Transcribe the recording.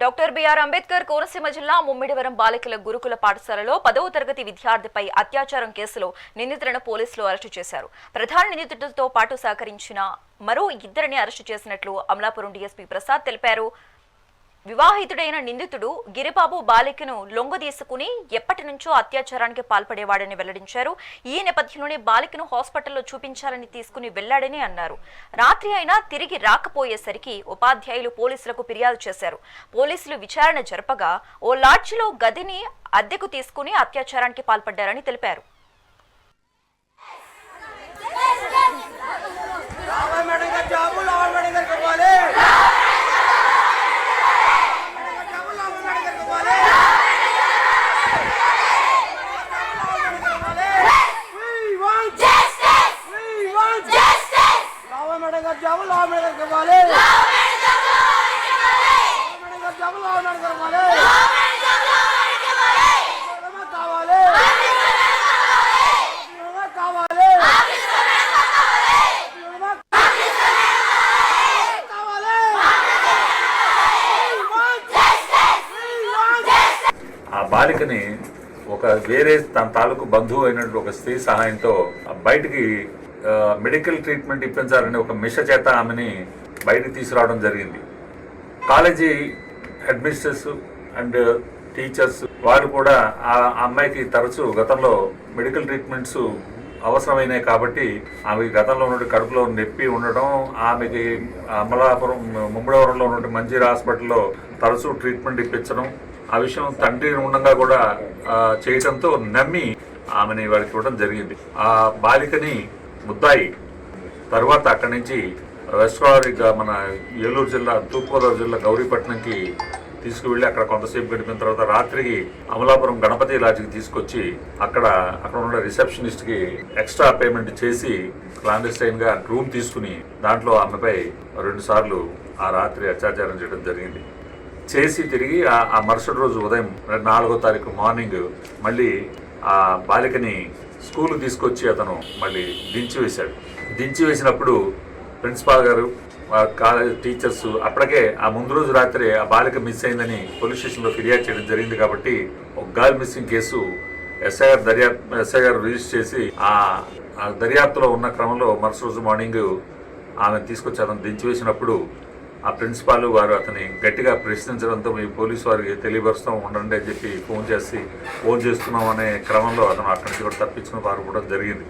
Doctor BR Ambedkar Konaseema జిల్లా ముమ్మిడివరం బాలికల గురుకుల పాఠశాలలో 10వ తరగతి విద్యార్థిపై అత్యాచారం కేసులో నిందితులను పోలీసులు అరెస్టు చేశారు. ప్రధాన నిందితుడితో పాటు సహకరించిన మరో ఇద్దరిని అరెస్టు చేసినట్లు అమలాపురం డీఎస్పీ ప్రసాద్ తెలిపారు. వివాహితుడైన నిందితుడు గిరిబాబు బాలికను లొంగదీసుకుని ఎప్పటి నుంచో అత్యాచారానికి పాల్పడేవాడని వెల్లడించారు. ఈ నేపథ్యంలోనే బాలికను హాస్పిటల్లో చూపించాలని తీసుకుని వెళ్లాడని అన్నారు. రాత్రి అయినా తిరిగి రాకపోయేసరికి ఉపాధ్యాయులు పోలీసులకు ఫిర్యాదు చేశారు. పోలీసులు విచారణ జరపగా ఓ లాడ్జిలో గదిని అద్దెకు తీసుకుని అత్యాచారానికి పాల్పడ్డారని తెలిపారు. ఆ బాలికని ఒక వేరే తన తాలూకు బంధువు అయినటువంటి ఒక స్త్రీ సహాయంతో బయటికి మెడికల్ ట్రీట్మెంట్ ఇప్పించాలని ఒక మిష చేత ఆమెని బయటికి తీసుకురావడం జరిగింది. కాలేజీ అడ్మినిస్ట్రేటర్స్ అండ్ టీచర్స్ వారు కూడా ఆ అమ్మాయికి తరచూ గతంలో మెడికల్ ట్రీట్మెంట్స్ అవసరమైనాయి కాబట్టి ఆమెకి గతంలో ఉన్నటువంటి కడుపులో నొప్పి ఉండడం, ఆమెకి అమలాపురం ముమ్మడివరంలో ఉన్నటువంటి మంజీరా హాస్పిటల్లో తరచూ ట్రీట్మెంట్ ఇప్పించడం, ఆ విషయం తండ్రి ఉండగా కూడా చేయడంతో నమ్మి ఆమెని వారికి ఇవ్వడం జరిగింది. ఆ బాలికని ముద్దాయి తర్వాత అక్కడి నుంచి వెస్ట్ గోదావరి మన ఏలూరు జిల్లా, తూర్పుగోదావరి జిల్లా గౌరీపట్నంకి తీసుకువెళ్ళి అక్కడ కొంతసేపు గడిపిన తర్వాత రాత్రికి అమలాపురం గణపతి లాడ్జికి తీసుకొచ్చి అక్కడ ఉన్న రిసెప్షనిస్ట్కి ఎక్స్ట్రా పేమెంట్ చేసి క్లాండెస్టైన్గా రూమ్ తీసుకుని దాంట్లో ఆమెపై 2 సార్లు ఆ రాత్రి అత్యాచారం చేయడం జరిగింది. చేసి తిరిగి ఆ మరుసటి రోజు ఉదయం 4వ తారీఖు మార్నింగ్ మళ్ళీ ఆ బాలికని స్కూల్ తీసుకొచ్చి అతను మళ్ళీ దించి వేసినప్పుడు ప్రిన్సిపాల్ గారు, కాలేజ్ టీచర్స్ అప్పటికే ఆ ముందు రోజు రాత్రి ఆ బాలిక మిస్ అయిందని పోలీస్ స్టేషన్లో ఫిర్యాదు చేయడం జరిగింది. కాబట్టి ఒక గర్ల్ మిస్సింగ్ కేసు ఎస్ఐ గారు రిజిస్టర్ చేసి ఆ దర్యాప్తులో ఉన్న క్రమంలో మరుసటి రోజు మార్నింగ్ ఆమెను తీసుకొచ్చి అతను దించివేసినప్పుడు ఆ ప్రిన్సిపాల్ వారు అతని గట్టిగా ప్రశ్నించడంతో మీ పోలీసు వారికి తెలియపరుస్తాం ఉండండి అని చెప్పి ఫోన్ చేస్తున్నాం అనే క్రమంలో అతను అక్కడి నుంచి కూడా తప్పించుకుని పారిపోవడం జరిగింది.